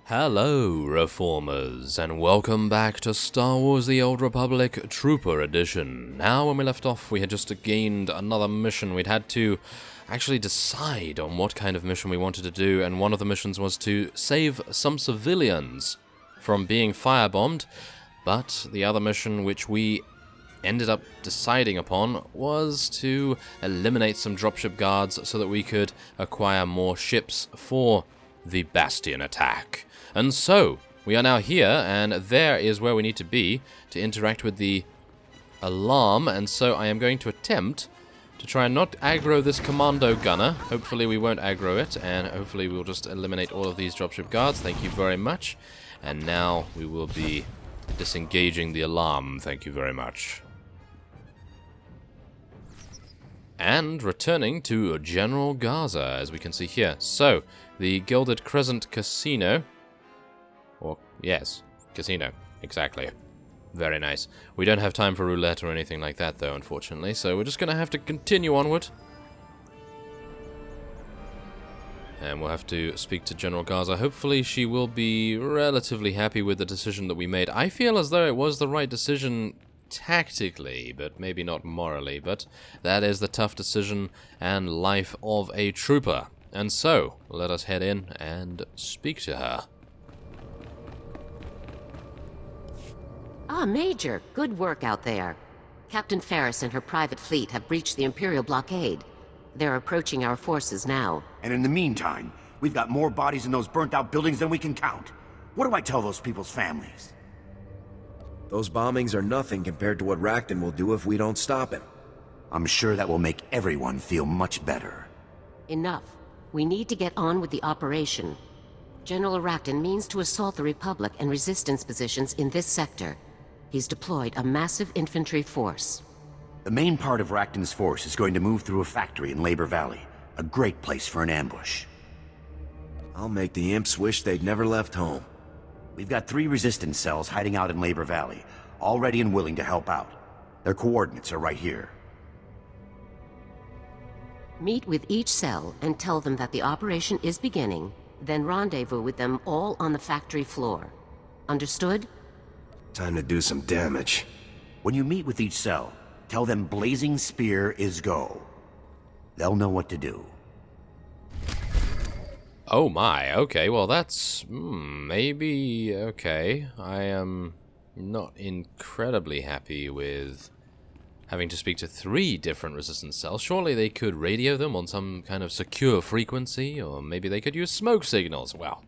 Hello, Reformers, and welcome back to Star Wars The Old Republic Trooper Edition. Now, when we left off, we had just gained another mission. We'd had to actually decide on what kind of mission we wanted to do, and one of the missions was to save some civilians from being firebombed, but the other mission, which we ended up deciding upon, was to eliminate some dropship guards so that we could acquire more ships for the Bastion attack. And so, we are now here, and there is where we need to be to interact with the alarm, and so I am going to attempt to try and not aggro this commando gunner. Hopefully we won't aggro it, and hopefully we'll just eliminate all of these dropship guards. Thank you very much. And now we will be disengaging the alarm. Thank you very much. And returning to General Garza, as we can see here. So, the Gilded Crescent Casino. Or, yes, casino. Exactly. Very nice. We don't have time for roulette or anything like that, though, unfortunately, so we're just going to have to continue onward. And we'll have to speak to General Garza. Hopefully she will be relatively happy with the decision that we made. I feel as though it was the right decision tactically, but maybe not morally, but that is the tough decision and life of a trooper. And so, let us head in and speak to her. Ah, Major, good work out there. Captain Ferris and her private fleet have breached the Imperial blockade. They're approaching our forces now. And in the meantime, we've got more bodies in those burnt-out buildings than we can count. What do I tell those people's families? Those bombings are nothing compared to what Racton will do if we don't stop him. I'm sure that will make everyone feel much better. Enough. We need to get on with the operation. General Racton means to assault the Republic and Resistance positions in this sector. He's deployed a massive infantry force. The main part of Racton's force is going to move through a factory in Labor Valley. A great place for an ambush. I'll make the imps wish they'd never left home. We've got 3 resistance cells hiding out in Labor Valley, all ready and willing to help out. Their coordinates are right here. Meet with each cell and tell them that the operation is beginning, then rendezvous with them all on the factory floor. Understood? Time to do some damage. When you meet with each cell, tell them Blazing Spear is go. They'll know what to do. Oh my, okay, well that's, maybe, okay. I am not incredibly happy with having to speak to 3 different resistance cells. Surely they could radio them on some kind of secure frequency, or maybe they could use smoke signals. Well,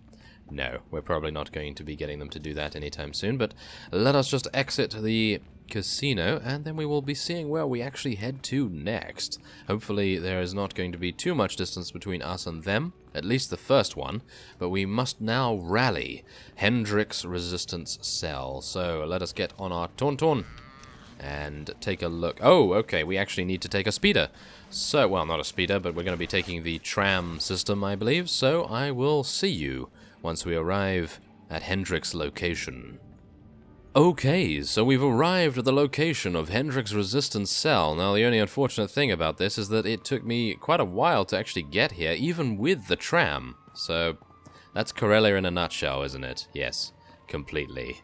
no, we're probably not going to be getting them to do that anytime soon, but let us just exit the casino, and then we will be seeing where we actually head to next. Hopefully there is not going to be too much distance between us and them, at least the first one, but we must now rally Hendrik's resistance cell. So let us get on our Tauntaun and take a look. Oh, okay, we actually need to take a speeder. So, well, not a speeder, but we're going to be taking the tram system, I believe, so I will see you once we arrive at Hendrik's location. Okay, so we've arrived at the location of Hendrik's resistance cell. Now, the only unfortunate thing about this is that it took me quite a while to actually get here, even with the tram. So, that's Corellia in a nutshell, isn't it? Yes, completely.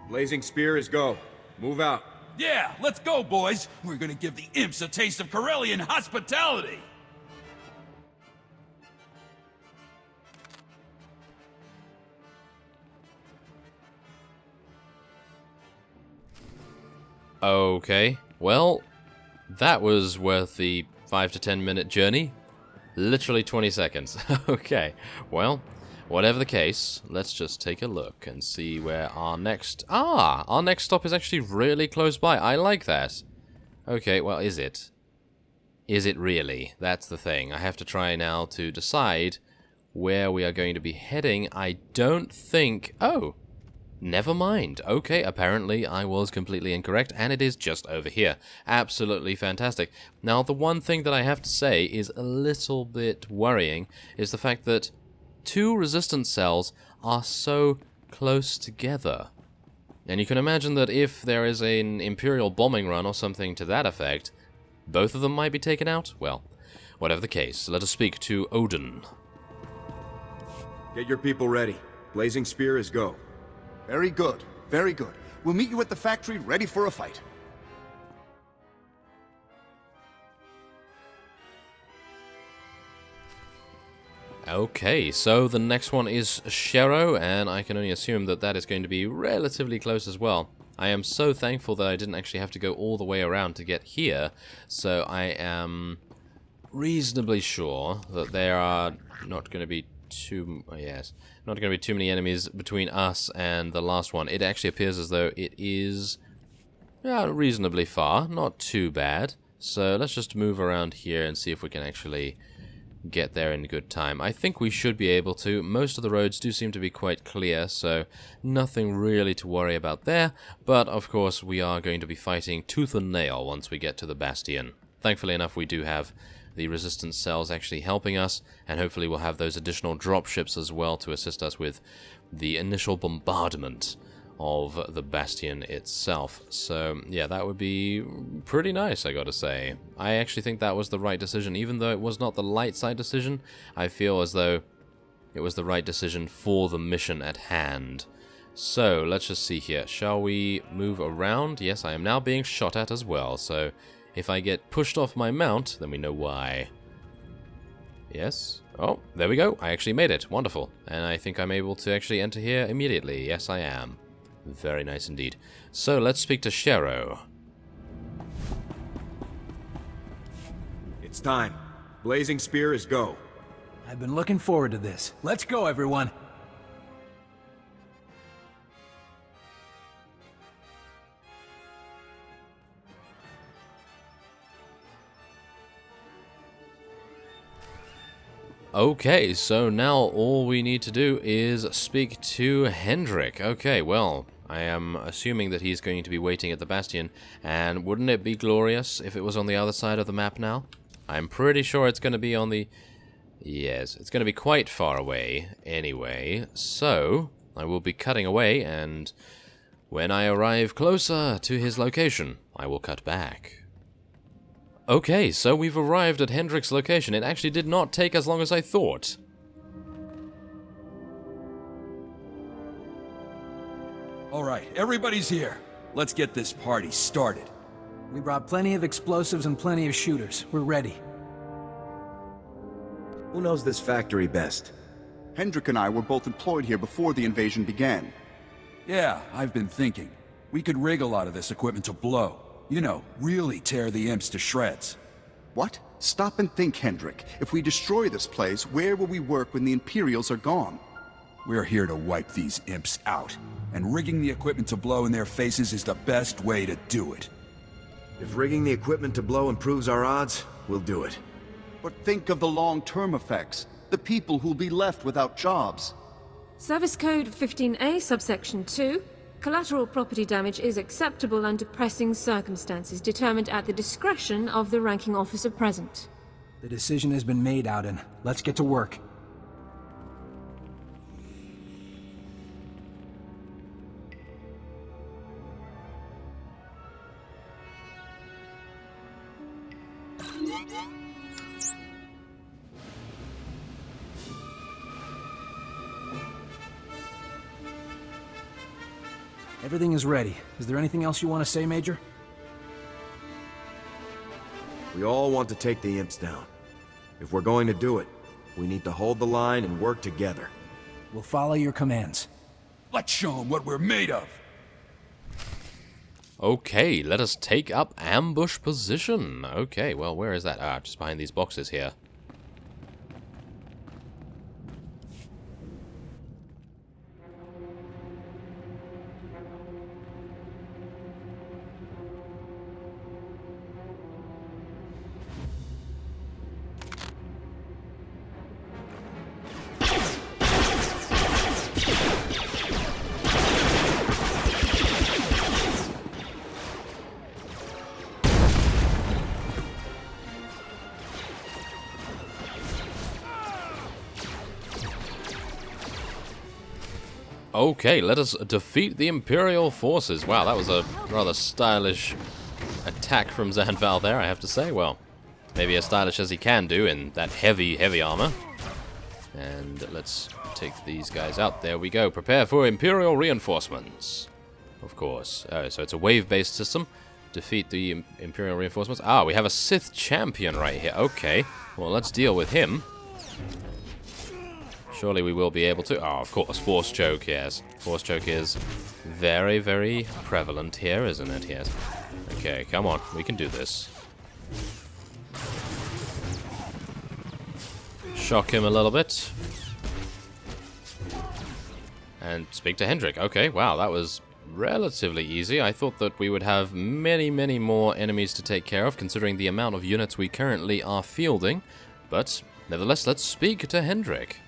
Blazing Spear is go. Move out. Yeah, let's go, boys. We're gonna give the imps a taste of Karelian hospitality. Okay, well, that was worth the 5 to 10 minute journey. Literally 20 seconds. Okay, well, whatever the case, let's just take a look and see where our next... our next stop is actually really close by. I like that. Okay, well, is it? Is it really? That's the thing. I have to try now to decide where we are going to be heading. I don't think... Oh! Never mind. Okay, apparently I was completely incorrect, and it is just over here. Absolutely fantastic. Now, the one thing that I have to say is a little bit worrying is the fact that 2 resistance cells are so close together. And you can imagine that if there is an Imperial bombing run or something to that effect, both of them might be taken out? Well, whatever the case, let us speak to Odin. Get your people ready. Blazing Spear is go. Very good, very good. We'll meet you at the factory, ready for a fight. Okay, so the next one is Shero, and I can only assume that that is going to be relatively close as well. I am so thankful that I didn't actually have to go all the way around to get here, so I am reasonably sure that there are not going to be not going to be too many enemies between us and the last one. It actually appears as though it is reasonably far, not too bad. So let's just move around here and see if we can actually get there in good time. I think we should be able to. Most of the roads do seem to be quite clear, so nothing really to worry about there. But of course we are going to be fighting tooth and nail once we get to the Bastion. Thankfully enough, we do have the resistance cells actually helping us, and hopefully we'll have those additional dropships as well to assist us with the initial bombardment of the Bastion itself. So yeah, that would be pretty nice, I gotta say. I actually think that was the right decision. Even though it was not the light side decision, I feel as though it was the right decision for the mission at hand. So let's just see here. Shall we move around? Yes, I am now being shot at as well, so if I get pushed off my mount, then we know why. Yes. Oh, there we go. I actually made it. Wonderful. And I think I'm able to actually enter here immediately. Yes, I am. Very nice indeed. So let's speak to Shero. It's time. Blazing Spear is go. I've been looking forward to this. Let's go, everyone. Okay, so now all we need to do is speak to Hendrik. Okay, well, I am assuming that he's going to be waiting at the Bastion, and wouldn't it be glorious if it was on the other side of the map now? I'm pretty sure it's going to be on the... Yes, it's going to be quite far away anyway, so I will be cutting away, and when I arrive closer to his location, I will cut back. Okay, so we've arrived at Hendrik's location. It actually did not take as long as I thought. Alright, everybody's here. Let's get this party started. We brought plenty of explosives and plenty of shooters. We're ready. Who knows this factory best? Hendrik and I were both employed here before the invasion began. Yeah, I've been thinking. We could rig a lot of this equipment to blow. You know, really tear the imps to shreds. What? Stop and think, Hendrik. If we destroy this place, where will we work when the Imperials are gone? We're here to wipe these imps out, and rigging the equipment to blow in their faces is the best way to do it. If rigging the equipment to blow improves our odds, we'll do it. But think of the long-term effects. The people who'll be left without jobs. Service Code 15A, subsection 2. Collateral property damage is acceptable under pressing circumstances determined at the discretion of the ranking officer present. The decision has been made, Auden. Let's get to work. Everything is ready. Is there anything else you want to say, Major? We all want to take the imps down. If we're going to do it, we need to hold the line and work together. We'll follow your commands. Let's show them what we're made of. Okay, let us take up ambush position. Okay, well, where is that? Ah, just behind these boxes here. Okay, let us defeat the Imperial forces. Wow, that was a rather stylish attack from Zanval there, I have to say. Well, maybe as stylish as he can do in that heavy, heavy armor. And let's take these guys out. There we go. Prepare for Imperial reinforcements. Of course. So it's a wave-based system. Defeat the Imperial reinforcements. Ah, we have a Sith champion right here. Okay. Well, let's deal with him. Surely we will be able to. Oh, of course. Force choke, yes. Force choke is very, very prevalent here, isn't it? Yes. Okay, come on. We can do this. Shock him a little bit. And speak to Hendrik. Okay, wow, that was relatively easy. I thought that we would have many, many more enemies to take care of, considering the amount of units we currently are fielding. But, nevertheless, let's speak to Hendrik.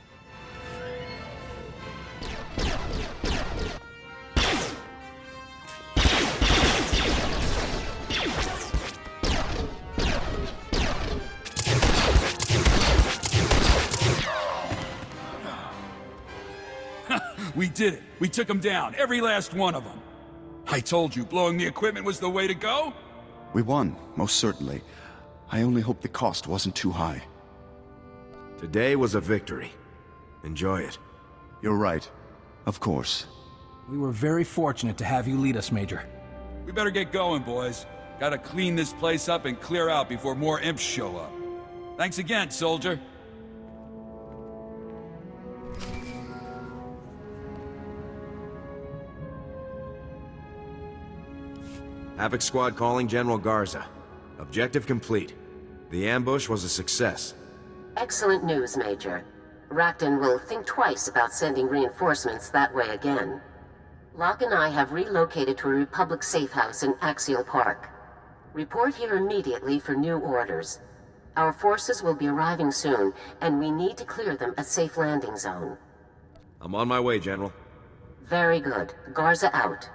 We did it. We took them down. Every last one of them. I told you, blowing the equipment was the way to go. We won, most certainly. I only hope the cost wasn't too high. Today was a victory. Enjoy it. You're right. Of course. We were very fortunate to have you lead us, Major. We better get going, boys. Gotta clean this place up and clear out before more imps show up. Thanks again, soldier. Havoc Squad calling General Garza. Objective complete. The ambush was a success. Excellent news, Major. Rakton will think twice about sending reinforcements that way again. Locke and I have relocated to a Republic safe house in Axial Park. Report here immediately for new orders. Our forces will be arriving soon, and we need to clear them a safe landing zone. I'm on my way, General. Very good. Garza out.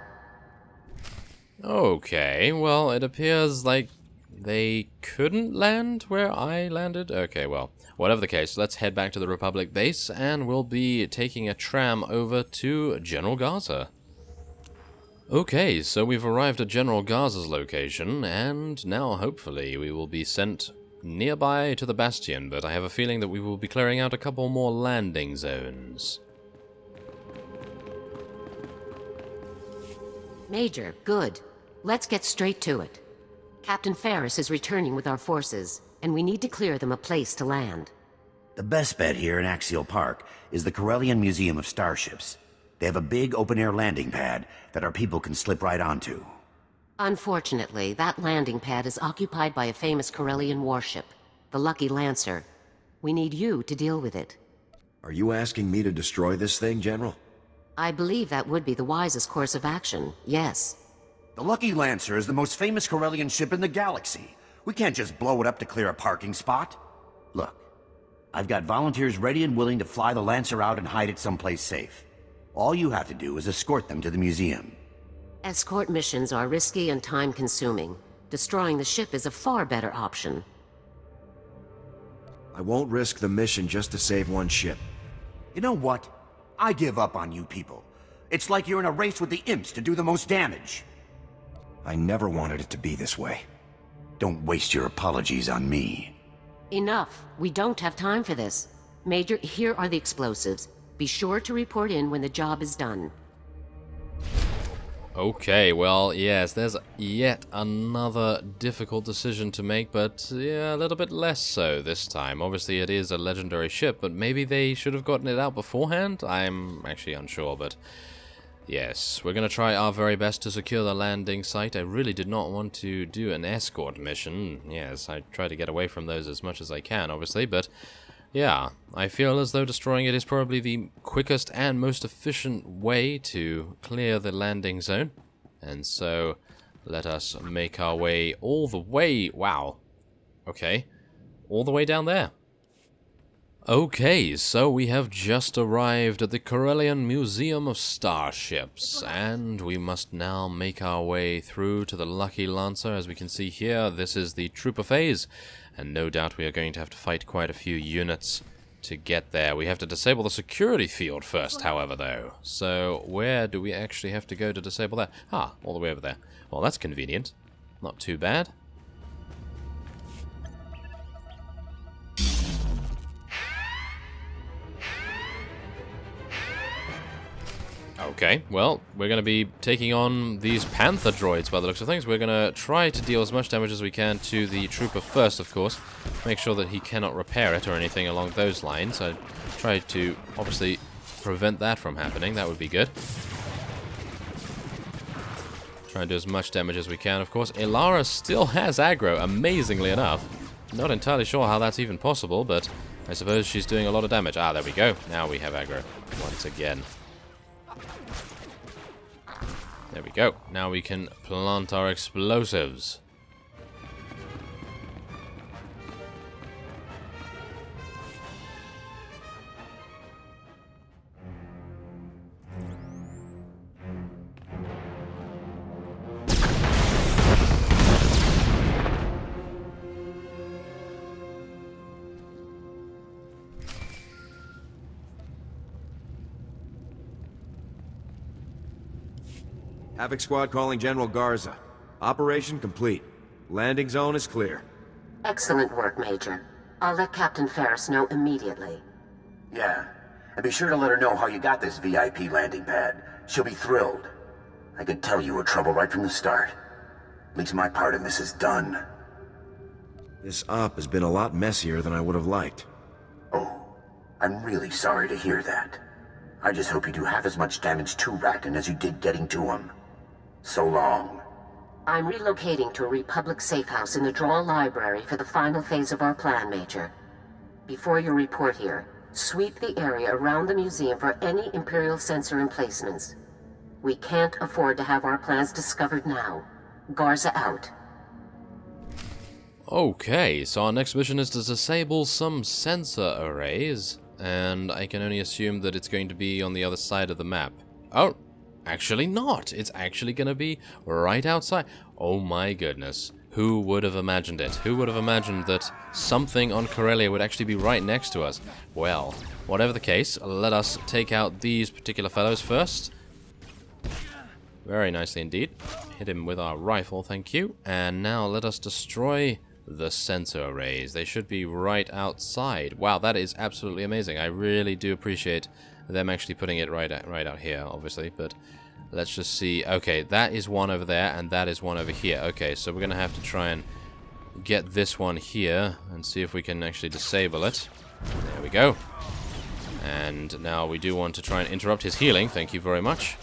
Okay, well, it appears like they couldn't land where I landed. Okay, well, whatever the case, let's head back to the Republic base, and we'll be taking a tram over to General Garza. Okay, so we've arrived at General Garza's location, and now hopefully we will be sent nearby to the Bastion, but I have a feeling that we will be clearing out a couple more landing zones. Major, good. Let's get straight to it. Captain Ferris is returning with our forces, and we need to clear them a place to land. The best bet here in Axial Park is the Karelian Museum of Starships. They have a big open-air landing pad that our people can slip right onto. Unfortunately, that landing pad is occupied by a famous Karelian warship, the Lucky Lancer. We need you to deal with it. Are you asking me to destroy this thing, General? I believe that would be the wisest course of action, yes. The Lucky Lancer is the most famous Karelian ship in the galaxy. We can't just blow it up to clear a parking spot. Look, I've got volunteers ready and willing to fly the Lancer out and hide it someplace safe. All you have to do is escort them to the museum. Escort missions are risky and time-consuming. Destroying the ship is a far better option. I won't risk the mission just to save one ship. You know what? I give up on you people. It's like you're in a race with the imps to do the most damage. I never wanted it to be this way. Don't waste your apologies on me. Enough. We don't have time for this. Major, here are the explosives. Be sure to report in when the job is done. Okay, well, yes, there's yet another difficult decision to make, but yeah, a little bit less so this time. Obviously, it is a legendary ship, but maybe they should have gotten it out beforehand? I'm actually unsure, but yes, we're going to try our very best to secure the landing site. I really did not want to do an escort mission. Yes, I try to get away from those as much as I can, obviously, but yeah, I feel as though destroying it is probably the quickest and most efficient way to clear the landing zone. And so, let us make our way all the way... Wow. Okay. All the way down there. Okay, so we have just arrived at the Karelian Museum of Starships, and we must now make our way through to the Lucky Lancer. As we can see here, this is the trooper phase, and no doubt we are going to have to fight quite a few units to get there. We have to disable the security field first, however, though. So, where do we actually have to go to disable that? Ah, all the way over there. Well, that's convenient. Not too bad. Okay, well, we're going to be taking on these Panther Droids by the looks of things. We're going to try to deal as much damage as we can to the trooper first, of course. Make sure that he cannot repair it or anything along those lines. I try to, obviously, prevent that from happening. That would be good. Try and do as much damage as we can, of course. Ilara still has aggro, amazingly enough. Not entirely sure how that's even possible, but I suppose she's doing a lot of damage. Ah, there we go. Now we have aggro once again. There we go. Now we can plant our explosives. Havoc Squad calling General Garza. Operation complete. Landing zone is clear. Excellent work, Major. I'll let Captain Ferris know immediately. Yeah, and be sure to let her know how you got this VIP landing pad. She'll be thrilled. I could tell you were trouble right from the start. At least my part of this is done. This op has been a lot messier than I would have liked. Oh, I'm really sorry to hear that. I just hope you do half as much damage to Racton as you did getting to him. So long. I'm relocating to a Republic safe house in the Droll Library for the final phase of our plan, Major. Before you report here, sweep the area around the museum for any Imperial sensor emplacements. We can't afford to have our plans discovered now. Garza out. Okay, so our next mission is to disable some sensor arrays, and I can only assume that it's going to be on the other side of the map. Oh, actually not. It's actually going to be right outside. Oh my goodness. Who would have imagined it? Who would have imagined that something on Karelia would actually be right next to us? Well, whatever the case, let us take out these particular fellows first. Very nicely indeed. Hit him with our rifle, thank you. And now let us destroy the sensor arrays. They should be right outside. Wow, that is absolutely amazing. I really do appreciate them actually putting it right out here, obviously, but let's just see. Okay, that is one over there, and that is one over here. Okay, so we're going to have to try and get this one here and see if we can actually disable it. There we go. And now we do want to try and interrupt his healing. Thank you very much.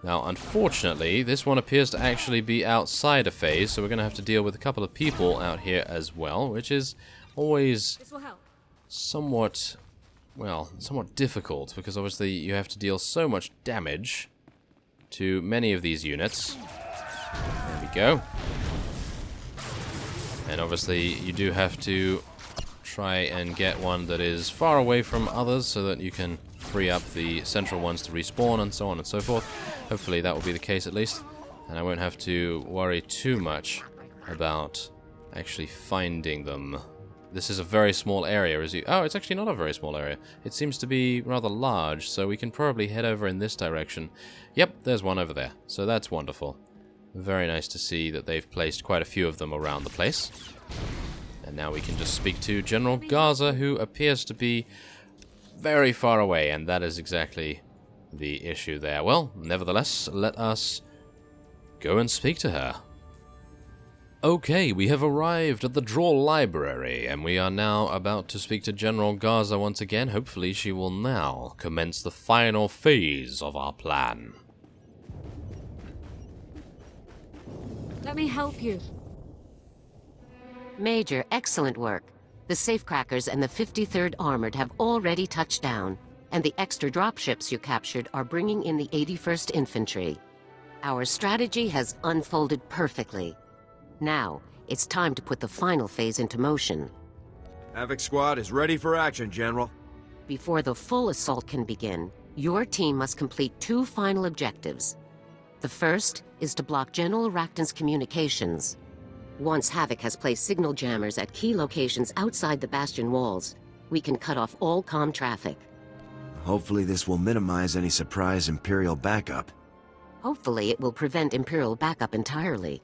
Now, unfortunately, this one appears to actually be outside a phase, so we're going to have to deal with a couple of people out here as well, which is always somewhat, well, somewhat difficult, because obviously you have to deal so much damage to many of these units. There we go. And obviously you do have to try and get one that is far away from others so that you can free up the central ones to respawn and so on and so forth. Hopefully that will be the case at least, and I won't have to worry too much about actually finding them. This is a very small area, is it? Oh, it's actually not a very small area. It seems to be rather large, so we can probably head over in this direction. Yep, there's one over there, so that's wonderful. Very nice to see that they've placed quite a few of them around the place. And now we can just speak to General Garza, who appears to be very far away, and that is exactly the issue there. Well, nevertheless, let us go and speak to her. Okay, we have arrived at the Droll Library, and we are now about to speak to General Garza once again. Hopefully she will now commence the final phase of our plan. Let me help you. Major, excellent work. The safecrackers and the 53rd Armored have already touched down, and the extra dropships you captured are bringing in the 81st Infantry. Our strategy has unfolded perfectly. Now, it's time to put the final phase into motion. Havoc Squad is ready for action, General. Before the full assault can begin, your team must complete 2 final objectives. The first is to block General Racton's communications. Once Havoc has placed signal jammers at key locations outside the Bastion walls, we can cut off all comm traffic. Hopefully this will minimize any surprise Imperial backup. Hopefully it will prevent Imperial backup entirely.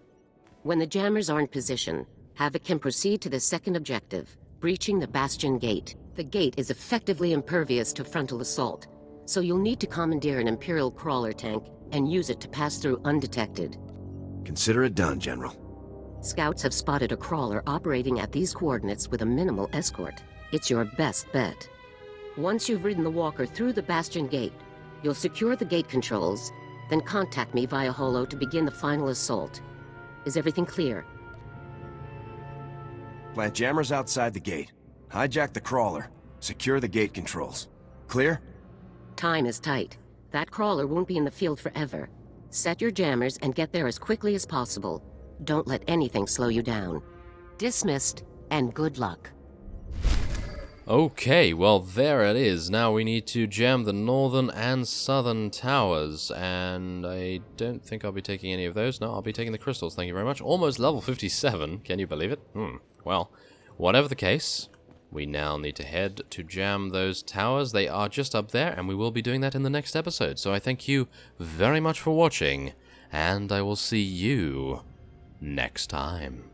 When the jammers are in position, Havoc can proceed to the second objective, breaching the Bastion gate. The gate is effectively impervious to frontal assault, so you'll need to commandeer an Imperial crawler tank and use it to pass through undetected. Consider it done, General. Scouts have spotted a crawler operating at these coordinates with a minimal escort. It's your best bet. Once you've ridden the walker through the Bastion gate, you'll secure the gate controls, then contact me via holo to begin the final assault. Is everything clear? Plant jammers outside the gate. Hijack the crawler. Secure the gate controls. Clear? Time is tight. That crawler won't be in the field forever. Set your jammers and get there as quickly as possible. Don't let anything slow you down. Dismissed, and good luck. Okay, well there it is. Now we need to jam the northern and southern towers, and I don't think I'll be taking any of those. No, I'll be taking the crystals, thank you very much. Almost level 57, can you believe it? Well, whatever the case, we now need to head to jam those towers. They are just up there, and we will be doing that in the next episode. So I thank you very much for watching, and I will see you next time.